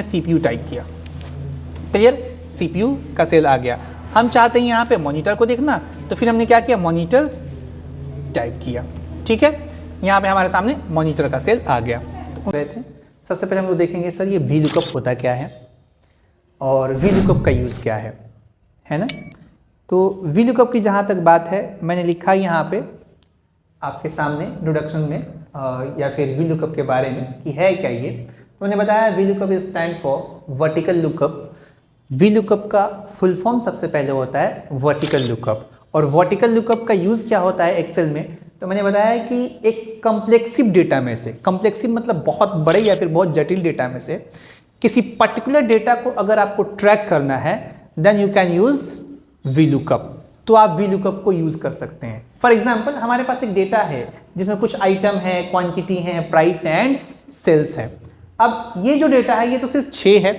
CPU type किया, clear, CPU का cell आ गया। हम चाहते हैं यहाँ पे मॉनिटर को देखना, तो फिर हमने क्या किया, मॉनिटर टाइप किया, ठीक है। यहाँ पे हमारे सामने मॉनिटर का सेल आ गया। तो रहे थे, सबसे पहले हम लोग देखेंगे सर ये VLOOKUP होता क्या है और VLOOKUP का यूज़ क्या है ना। तो VLOOKUP की जहाँ तक बात है, मैंने लिखा यहाँ पे आपके सामने इंट्रोडक्शन में या फिर VLOOKUP के बारे में कि है क्या ये। तो मैंने बताया VLOOKUP is stand for vertical lookup. VLOOKUP का फुल फॉर्म सबसे पहले होता है वर्टिकल लुकअप, और वर्टिकल लुकअप का यूज़ क्या होता है एक्सेल में, तो मैंने बताया कि एक कॉम्प्लेक्सिव डेटा में से, कॉम्प्लेक्सिव मतलब बहुत बड़े या फिर बहुत जटिल डेटा में से किसी पर्टिकुलर डेटा को अगर आपको ट्रैक करना है, then you can use VLOOKUP। तो आप VLOOKUP को यूज कर सकते हैं। फॉर एग्जाम्पल हमारे पास एक डेटा है जिसमें कुछ आइटम है, क्वांटिटी है, प्राइस एंड सेल्स है। अब ये जो डेटा है ये तो सिर्फ 6 है,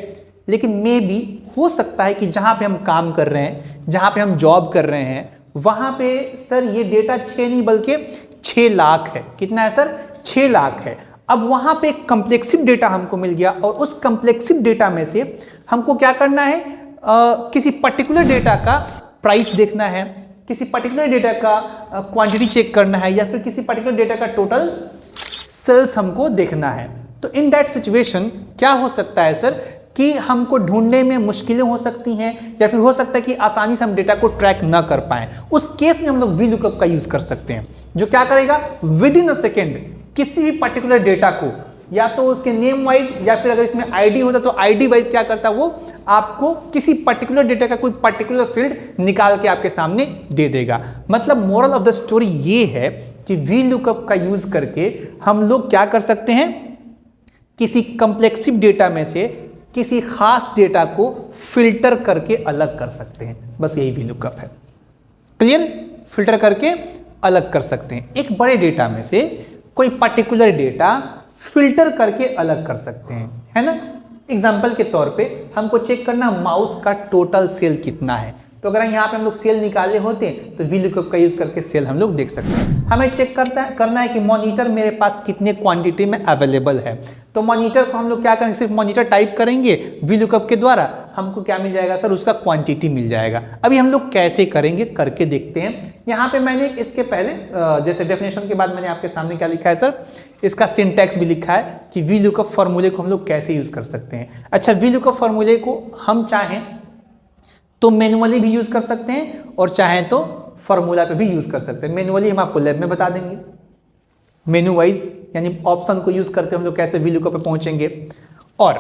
लेकिन मे बी हो सकता है कि जहां पे हम काम कर रहे हैं, जहां पे हम जॉब कर रहे हैं, वहां पे सर ये डेटा 6 नहीं बल्कि 6 लाख है। कितना है सर, 6 लाख है। अब वहां पे एक कॉम्प्लेक्सिव डेटा हमको मिल गया, और उस कॉम्प्लेक्सिव डेटा में से हमको क्या करना है, किसी पर्टिकुलर डेटा का प्राइस देखना है, किसी पर्टिकुलर डेटा का क्वांटिटी चेक करना है, या फिर किसी पर्टिकुलर डेटा का टोटल सेल्स हमको देखना है। तो इन दैट सिचुएशन क्या हो सकता है सर कि हमको ढूंढने में मुश्किलें हो सकती हैं, या फिर हो सकता है कि आसानी से हम डेटा को ट्रैक ना कर पाएं। उस केस में हम लोग VLOOKUP का यूज कर सकते हैं, जो क्या करेगा, विद इन अ सेकेंड किसी भी पर्टिकुलर डेटा को, या तो उसके नेम वाइज, या फिर अगर इसमें ID होता तो ID वाइज क्या करता है, वो आपको किसी पर्टिकुलर डेटा का कोई पर्टिकुलर फील्ड निकाल के आपके सामने दे देगा। मतलब मोरल ऑफ द स्टोरी ये है कि VLOOKUP का यूज करके हम लोग क्या कर सकते हैं, किसी कॉम्प्लेक्सिव डेटा में से किसी खास डेटा को फिल्टर करके अलग कर सकते हैं। बस यही VLOOKUP है, क्लियर, फिल्टर करके अलग कर सकते हैं। एक बड़े डेटा में से कोई पर्टिकुलर डेटा फिल्टर करके अलग कर सकते हैं, है ना। एग्जाम्पल के तौर पे हमको चेक करना माउस का टोटल सेल कितना है, तो अगर यहाँ पे हम लोग सेल निकाले होते तो VLOOKUP का यूज करके सेल हम लोग देख सकते हैं। हमें चेक करना है कि मॉनिटर मेरे पास कितने क्वांटिटी में अवेलेबल है, तो मॉनिटर को हम लोग क्या करेंगे, सिर्फ मॉनिटर टाइप करेंगे VLOOKUP के द्वारा, हमको क्या मिल जाएगा सर, उसका क्वांटिटी मिल जाएगा। अभी हम लोग कैसे करेंगे करके देखते हैं। यहाँ पे मैंने इसके पहले जैसे डेफिनेशन के बाद मैंने आपके सामने क्या लिखा है सर, इसका सिंटैक्स भी लिखा है कि VLOOKUP फॉर्मूले को हम लोग कैसे यूज कर सकते हैं। अच्छा, VLOOKUP फॉर्मूले को हम चाहें तो मैनुअली भी यूज कर सकते हैं, और चाहें तो फॉर्मूला पे भी यूज कर सकते हैं। मैनुअली हम आपको लैब में बता देंगे, मेनू वाइज यानी ऑप्शन को यूज करते हम लोग कैसे VLOOKUP पे पहुंचेंगे, और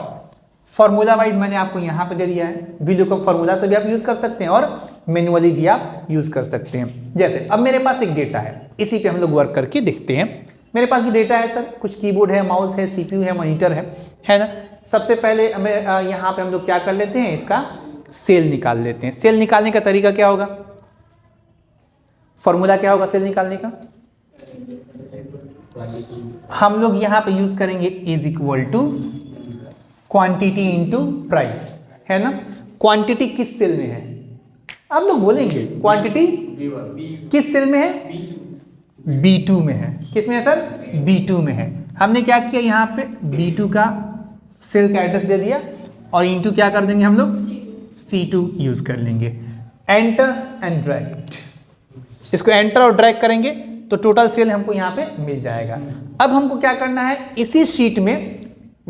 फॉर्मूला वाइज मैंने आपको यहां पे दे दिया है। VLOOKUP फॉर्मूला से भी आप यूज कर सकते हैं और मैनुअली भी आप यूज कर सकते हैं। जैसे अब मेरे पास एक डेटा है, इसी पे हम लोग वर्क करके देखते हैं। मेरे पास जो डेटा है सर, कुछ कीबोर्ड है, माउस है, CPU है, मॉनिटर है ना। सबसे पहले हमें यहाँ पे हम लोग क्या कर लेते हैं, इसका सेल निकाल लेते हैं। सेल निकालने का तरीका क्या होगा, फॉर्मूला क्या होगा सेल निकालने का, हम लोग यहां पे यूज करेंगे is equal to quantity into price, है ना। क्वांटिटी किस सेल में है, आप लोग बोलेंगे क्वांटिटी किस सेल में है, B2 में है। किस में है सर, B2 में है। हमने क्या किया, यहां पे B2 का सेल का एड्रेस दे दिया, और इनटू क्या कर देंगे हम लोग, C2 यूज कर लेंगे। एंटर एंड ड्रैग, इसको एंटर और ड्रैग करेंगे तो टोटल सेल हमको यहाँ पे मिल जाएगा। अब हमको क्या करना है, इसी शीट में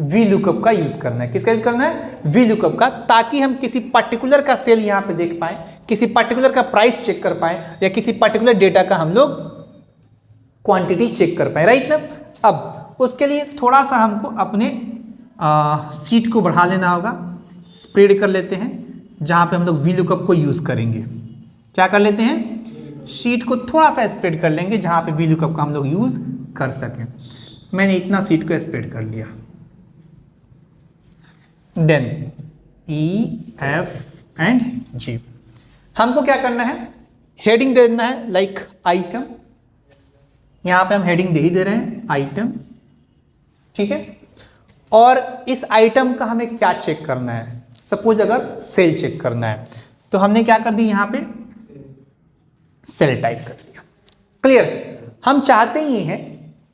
VLOOKUP का यूज करना है। किसका यूज करना है, VLOOKUP का, ताकि हम किसी पर्टिकुलर का सेल यहाँ पे देख पाए, किसी पर्टिकुलर का प्राइस चेक कर पाए, या किसी पर्टिकुलर डेटा का हम लोग क्वांटिटी चेक कर पाए, राइट ना। अब उसके लिए थोड़ा सा हमको अपने शीट को बढ़ा लेना होगा, स्प्रेड कर लेते हैं, जहां पे हम लोग VLOOKUP को यूज करेंगे। क्या कर लेते हैं, शीट को थोड़ा सा स्प्रेड कर लेंगे, जहां पे VLOOKUP का हम लोग यूज कर सकें। मैंने इतना शीट को स्प्रेड कर लिया। देन EF एंड G, हमको क्या करना है, हेडिंग दे देना है, लाइक आइटम। यहां पे हम हेडिंग दे ही दे रहे हैं, आइटम, ठीक है। और इस आइटम का हमें क्या चेक करना है, सपोज अगर सेल चेक करना है, तो हमने क्या कर दी, यहां पे सेल टाइप कर दिया, क्लियर। हम चाहते ही हैं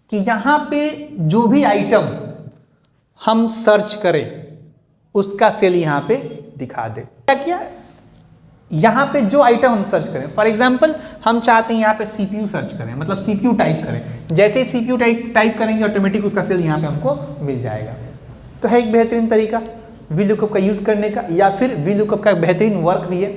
कि यहां पे जो भी आइटम हम सर्च करें उसका सेल यहाँ पे दिखा दे। क्या किया, यहाँ पे जो आइटम हम सर्च करें, फॉर एग्जांपल हम चाहते हैं यहाँ पे सीपीयू सर्च करें, मतलब सीपीयू टाइप करें, जैसे ही सीपीयू टाइप करेंगे ऑटोमेटिक उसका सेल यहाँ पे हमको मिल जाएगा। तो है एक बेहतरीन तरीका VLOOKUP का यूज करने का, या फिर VLOOKUP का बेहतरीन वर्क भी है।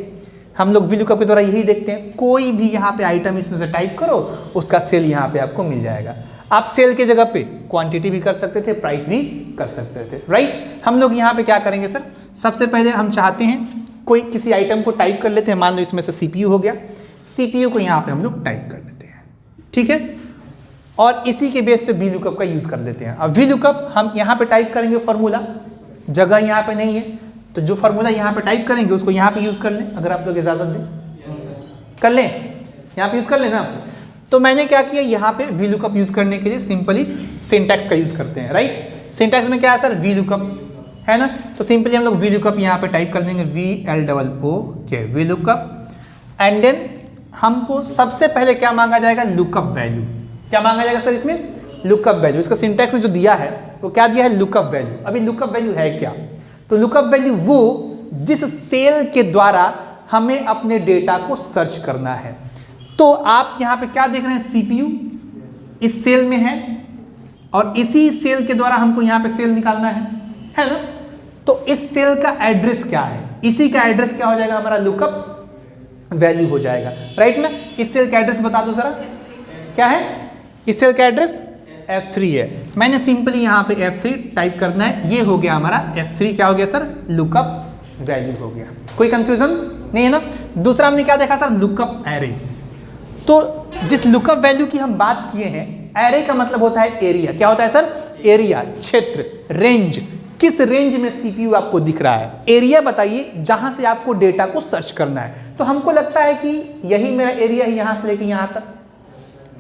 हम लोग VLOOKUP के द्वारा यही देखते हैं, कोई भी यहाँ पे आइटम इसमें से टाइप करो, उसका सेल यहाँ पे आपको मिल जाएगा। आप सेल के जगह पे क्वांटिटी भी कर सकते थे, प्राइस भी कर सकते थे, राइट। हम लोग यहाँ पे क्या करेंगे सर, सबसे पहले हम चाहते हैं कोई किसी आइटम को टाइप कर लेते हैं, मान लो इसमें से CPU हो गया, CPU को यहाँ पे हम लोग टाइप कर लेते हैं, ठीक है, और इसी के बेस से VLOOKUP का यूज कर लेते हैं। अब VLOOKUP हम यहाँ पे टाइप करेंगे फॉर्मूला, जगह यहाँ पे नहीं है, तो जो फॉर्मूला यहाँ पे टाइप करेंगे उसको यहाँ पे यूज कर लें, अगर आप लोग इजाजत दें कर लें, यहाँ पे यूज कर लें ना। तो मैंने क्या किया, यहाँ पे VLOOKUP यूज करने के लिए सिंपली सिंटैक्स का यूज करते हैं, राइट। सिंटैक्स में क्या है सर, VLOOKUP है ना, तो सिंपली हम लोग VLOOKUP यहाँ पे टाइप कर देंगे, VLOOKUP, एंड देन हमको सबसे पहले क्या मांगा जाएगा, लुकअप वैल्यू। क्या मांगा जाएगा सर इसमें, लुकअप वैल्यू। इसका सिंटैक्स में जो दिया है वो क्या दिया है, लुकअप वैल्यू। अभी लुकअप वैल्यू है क्या, तो लुकअप वैल्यू वो जिस सेल के द्वारा हमें अपने डेटा को सर्च करना है। तो आप यहाँ पे क्या देख रहे हैं, CPU इस सेल में है और इसी सेल के द्वारा हमको यहाँ पे सेल निकालना है ना। तो इस सेल का एड्रेस क्या है, इसी का एड्रेस क्या हो जाएगा, हमारा लुकअप वैल्यू हो जाएगा, राइट ना। इस सेल का एड्रेस बता दो जरा, क्या है इस सेल का एड्रेस, F3 है। मैंने सिंपली यहाँ पे F3 टाइप करना है, ये हो गया हमारा F3, क्या हो गया सर, लुकअप वैल्यू हो गया। कोई कंफ्यूजन नहीं है ना। दूसरा हमने क्या देखा सर, लुकअप एरे। तो जिस लुकअप वैल्यू की हम बात किए हैं, एरे का मतलब होता है एरिया। क्या होता है सर, एरिया, क्षेत्र, रेंज। किस रेंज में CPU आपको दिख रहा है, एरिया बताइए जहां से आपको डेटा को सर्च करना है। तो हमको लगता है कि यही मेरा एरिया है, यहां से लेके यहां तक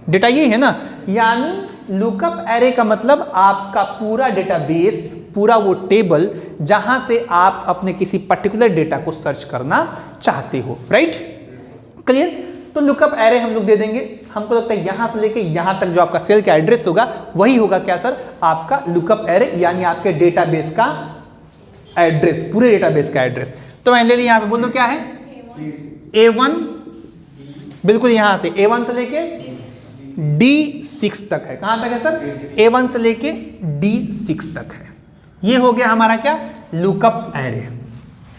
डेटा ये है ना। यानी लुकअप एरे का मतलब आपका पूरा डेटाबेस, पूरा वो टेबल जहां से आप अपने किसी पर्टिकुलर डेटा को सर्च करना चाहते हो, राइट, क्लियर। तो लुकअप एरे हम लोग दे देंगे, हमको लगता है यहां से लेके यहां तक जो आपका सेल का एड्रेस होगा वही होगा क्या सर, आपका लुकअप एरे, यानी आपके डेटाबेस का एड्रेस, पूरे डेटाबेस का एड्रेस। तो मैंने ले लिया, यहां पे बोल दो क्या है, A1, बिल्कुल यहां से A1 से लेके D6 तक है। कहां तक है सर, A1 से लेके D6 तक है। ये हो गया हमारा क्या, लुकअप एरे,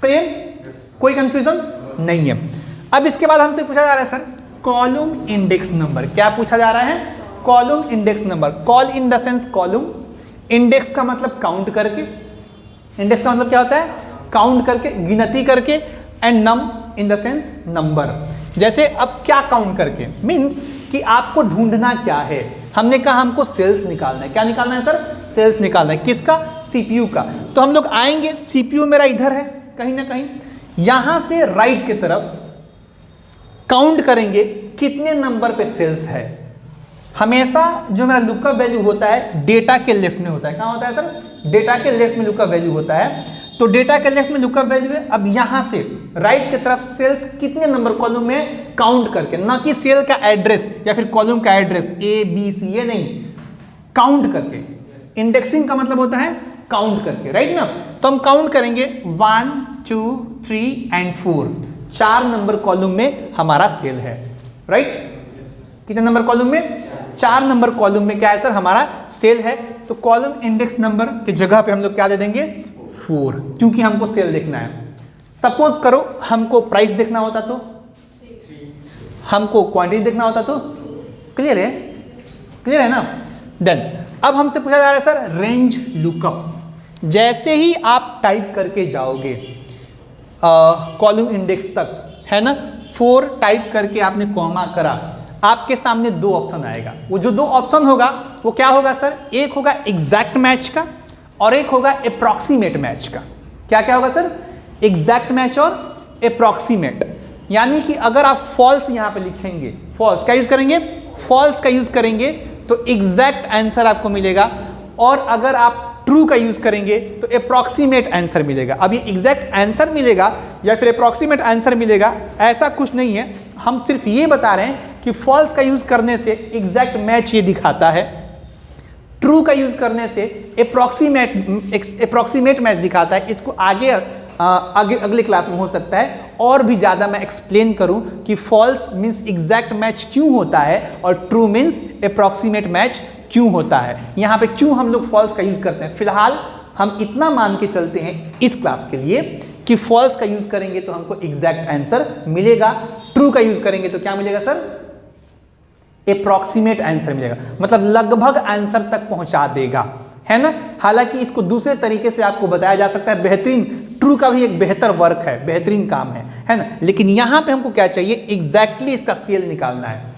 क्लियर, कोई कंफ्यूजन नहीं है। अब इसके बाद हमसे पूछा जा रहा है सर, कॉलम इंडेक्स नंबर। क्या पूछा जा रहा है, column index number. Call in the sense column, index का मतलब काउंट करके, इंडेक्स का मतलब क्या होता है, काउंट करके, गिनती करके, and num in the sense number. जैसे अब क्या काउंट करके, मीन्स कि आपको ढूंढना क्या है। हमने कहा हमको सेल्स निकालना है। क्या निकालना है सर, सेल्स निकालना है, किसका, CPU का। तो हम लोग आएंगे, CPU मेरा इधर है कहीं ना कहीं, यहां से राइट की तरफ काउंट करेंगे कितने नंबर पे सेल्स है। हमेशा जो मेरा लुकअप वैल्यू होता है डेटा के लेफ्ट में होता है। कहां होता है सर, डेटा के लेफ्ट में लुकअप वैल्यू होता है। तो डेटा के लेफ्ट में लुकअप वैल्यू है। अब यहां से राइट की तरफ सेल्स कितने नंबर कॉलम में काउंट करके, ना कि सेल का एड्रेस या फिर कॉलम का एड्रेस ABC, ये नहीं, काउंट करके। इंडेक्सिंग का मतलब होता है काउंट करके, राइट ना। तो हम काउंट करेंगे 1 2 3 एंड 4, 4 नंबर कॉलम में हमारा सेल है, राइट। कितने नंबर कॉलम में, 4 नंबर कॉलम में क्या है सर, हमारा सेल है। तो कॉलम इंडेक्स नंबर की जगह पे हम लोग क्या दे देंगे, 4, क्योंकि हमको सेल देखना है। सपोज करो हमको प्राइस देखना होता तो, हमको क्वांटिटी देखना होता तो, क्लियर है, क्लियर है ना। देन अब हमसे पूछा जा रहा है सर, रेंज लुकअप। जैसे ही आप टाइप करके जाओगे कॉलम इंडेक्स तक, है ना, 4 टाइप करके आपने कॉमा करा, आपके सामने 2 ऑप्शन आएगा। वो जो 2 ऑप्शन होगा वो क्या होगा सर, एक होगा एग्जैक्ट मैच का और एक होगा अप्रॉक्सीमेट मैच का। क्या क्या होगा सर, एग्जैक्ट मैच और अप्रॉक्सीमेट। यानी कि अगर आप फॉल्स यहां पे लिखेंगे, फॉल्स क्या यूज करेंगे, फॉल्स का यूज करेंगे तो एग्जैक्ट आंसर आपको मिलेगा, और अगर आप ट्रू का यूज करेंगे तो अप्रॉक्सीमेट आंसर मिलेगा। अब ये एग्जैक्ट आंसर मिलेगा या फिर अप्रॉक्सीमेट आंसर मिलेगा, ऐसा कुछ नहीं है। हम सिर्फ ये बता रहे हैं कि फॉल्स का यूज करने से एग्जैक्ट मैच ये दिखाता है, ट्रू का यूज करने से अप्रोक्सीमेट मैच दिखाता है। इसको आगे अगले क्लास में हो सकता है और भी ज्यादा मैं एक्सप्लेन करूं कि फॉल्स मींस एग्जैक्ट मैच क्यों होता है और ट्रू मींस अप्रोक्सीमेट मैच क्यों होता है। यहां पे क्यों हम लोग फॉल्स का यूज करते हैं, फिलहाल हम इतना मान के चलते हैं इस क्लास के लिए कि फॉल्स का यूज करेंगे तो हमको एग्जैक्ट आंसर मिलेगा, ट्रू का यूज करेंगे तो क्या मिलेगा सर, अप्रोक्सीमेट आंसर मिलेगा, मतलब लगभग आंसर तक पहुंचा देगा, है ना। हालांकि इसको दूसरे तरीके से आपको बताया जा सकता है, बेहतरीन ट्रू का भी एक बेहतर वर्क है, बेहतरीन काम है ना। लेकिन यहां पे हमको क्या चाहिए, एग्जैक्टली इसका सेल निकालना है।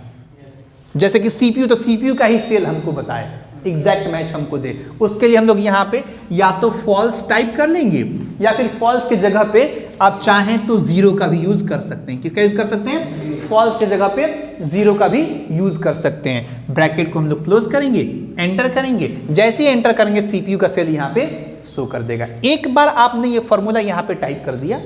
जैसे कि सीपीयू, तो सीपीयू का ही सेल हमको बताए, एग्जैक्ट मैच हमको दे, उसके लिए हम लोग यहाँ पे या तो फॉल्स टाइप कर लेंगे या फिर फॉल्स के जगह पे आप चाहें तो जीरो का भी यूज कर सकते हैं। किसका यूज कर सकते हैं, फॉल्स के जगह पे जीरो का भी यूज कर सकते हैं। ब्रैकेट को हम लोग क्लोज करेंगे, एंटर करेंगे, जैसे ही एंटर करेंगे सीपीयू का सेल यहाँ पे शो कर देगा। एक बार आपने ये फॉर्मूला यहाँ पे टाइप कर दिया,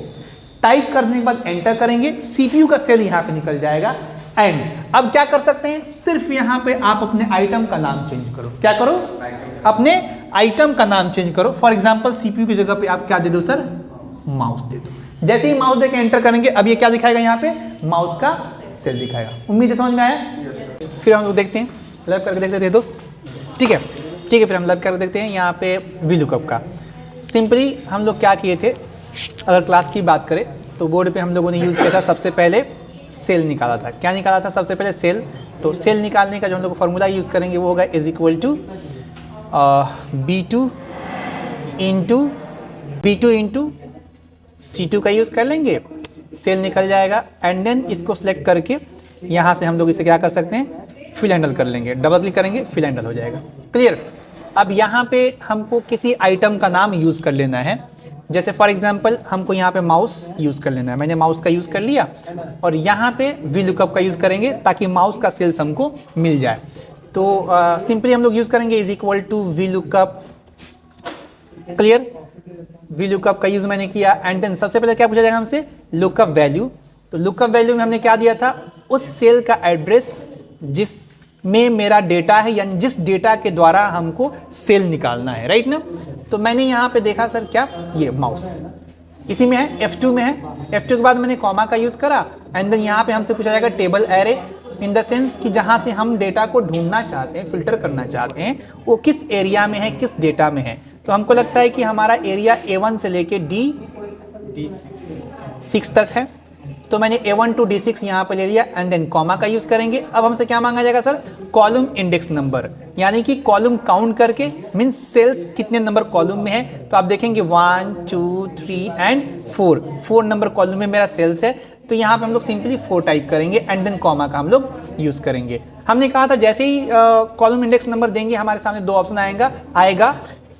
टाइप करने के बाद एंटर करेंगे, सीपीयू का सेल यहाँ पे निकल जाएगा। एंड अब क्या कर सकते हैं, सिर्फ यहां पे आप अपने आइटम का नाम चेंज करो। क्या करो, अपने आइटम का नाम चेंज करो। फॉर एग्जांपल सीपीयू की जगह पे आप क्या दे दो सर, माउस दे दो। जैसे ही माउस देके एंटर करेंगे, अब ये क्या दिखाएगा, यहाँ पे माउस का सेल दिखाएगा। उम्मीद है समझ में आया। फिर हम लोग देखते हैं, लर्न करके देखते हैं दोस्त, ठीक है। फिर हम लर्न करके देखते हैं यहाँ पे वीलुकअप का। सिंपली हम लोग क्या किए थे, अगर क्लास की बात करें तो बोर्ड पे हम लोगों ने यूज किया था, सबसे पहले सेल निकाला था। क्या निकाला था सबसे पहले, सेल। तो सेल निकालने का जो हम लोग फॉर्मूला यूज करेंगे वो होगा is equal to B2 into C2 का यूज कर लेंगे, सेल निकल जाएगा। एंड देन इसको सिलेक्ट करके यहाँ से हम लोग इसे क्या कर सकते हैं, फिल हैंडल कर लेंगे, डबल क्लिक करेंगे, फिल हैंडल हो जाएगा। क्लियर। अब यहाँ पे हमको किसी आइटम का नाम यूज कर लेना है। जैसे फॉर एग्जांपल हमको यहाँ पे माउस यूज कर लेना है, मैंने माउस का यूज कर लिया और यहाँ पे वीलुकअप का यूज करेंगे ताकि माउस का सेल्स हमको मिल जाए। तो सिंपली हम लोग यूज करेंगे is equal to VLOOKUP. Clear. VLOOKUP का यूज मैंने किया एंड देन सबसे पहले क्या पूछा जाएगा हमसे, लुकअप वैल्यू। तो लुकअप वैल्यू में हमने क्या दिया था, उस सेल का एड्रेस जिसमें मेरा डेटा है, यानी जिस डेटा के द्वारा हमको सेल निकालना है, राइट ना। तो मैंने यहाँ पे देखा सर क्या, ये माउस इसी में है, F2 में है। F2 के बाद मैंने कॉमा का यूज करा एंड देन यहाँ पे हमसे पूछा जाएगा table array, in the sense कि जहाँ से हम डेटा को ढूंढना चाहते हैं, फिल्टर करना चाहते हैं, वो किस एरिया में है, किस डेटा में है। तो हमको लगता है कि हमारा एरिया A1 से लेके D6 तक है। तो मैंने A1 टू D6 यहाँ पे ले लिया एंड देन कॉमा का यूज करेंगे। अब हमसे क्या मांगा जाएगा सर, कॉलम इंडेक्स नंबर, यानी कि कॉलम काउंट करके, मींस सेल्स कितने नंबर कॉलम में है। तो आप देखेंगे 1 2 3 एंड 4 नंबर कॉलम में मेरा सेल्स है। तो यहाँ पे हम लोग सिंपली 4 टाइप करेंगे एंड देन कॉमा का हम लोग यूज करेंगे। हमने कहा था जैसे ही कॉलम इंडेक्स नंबर देंगे हमारे सामने दो ऑप्शन आएगा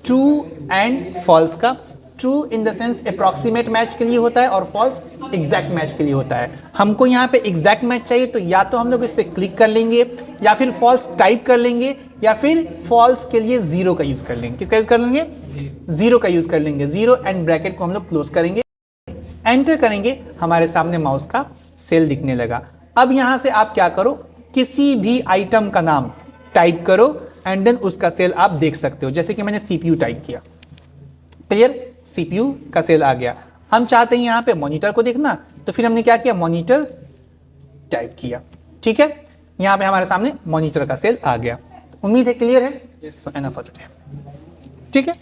ट्रू एंड फॉल्स का। True in the sense approximate match के लिए होता है और फॉल्स एग्जैक्ट मैच के लिए होता है। हमको यहाँ पे एग्जैक्ट मैच चाहिए तो या तो हम लोग इस पर क्लिक कर लेंगे या फिर फॉल्स टाइप कर लेंगे या फिर फॉल्स के लिए जीरो का यूज कर लेंगे। किसका यूज कर लेंगे, जीरो का यूज कर लेंगे। जीरो एंड ब्रैकेट को हम लोग क्लोज करेंगे, एंटर करेंगे, हमारे सामने माउस का सेल दिखने लगा। अब यहाँ से आप क्या करो, किसी भी आइटम का नाम टाइप करो एंड देन उसका सेल आप देख सकते हो। जैसे कि मैंने CPU टाइप किया, क्लियर, CPU का सेल आ गया। हम चाहते हैं यहाँ पे मॉनिटर को देखना, तो फिर हमने क्या किया, मॉनिटर टाइप किया, ठीक है। यहाँ पे हमारे सामने मॉनिटर का सेल आ गया। उम्मीद है क्लियर है। सो एनफ फॉर टुडे, ठीक है।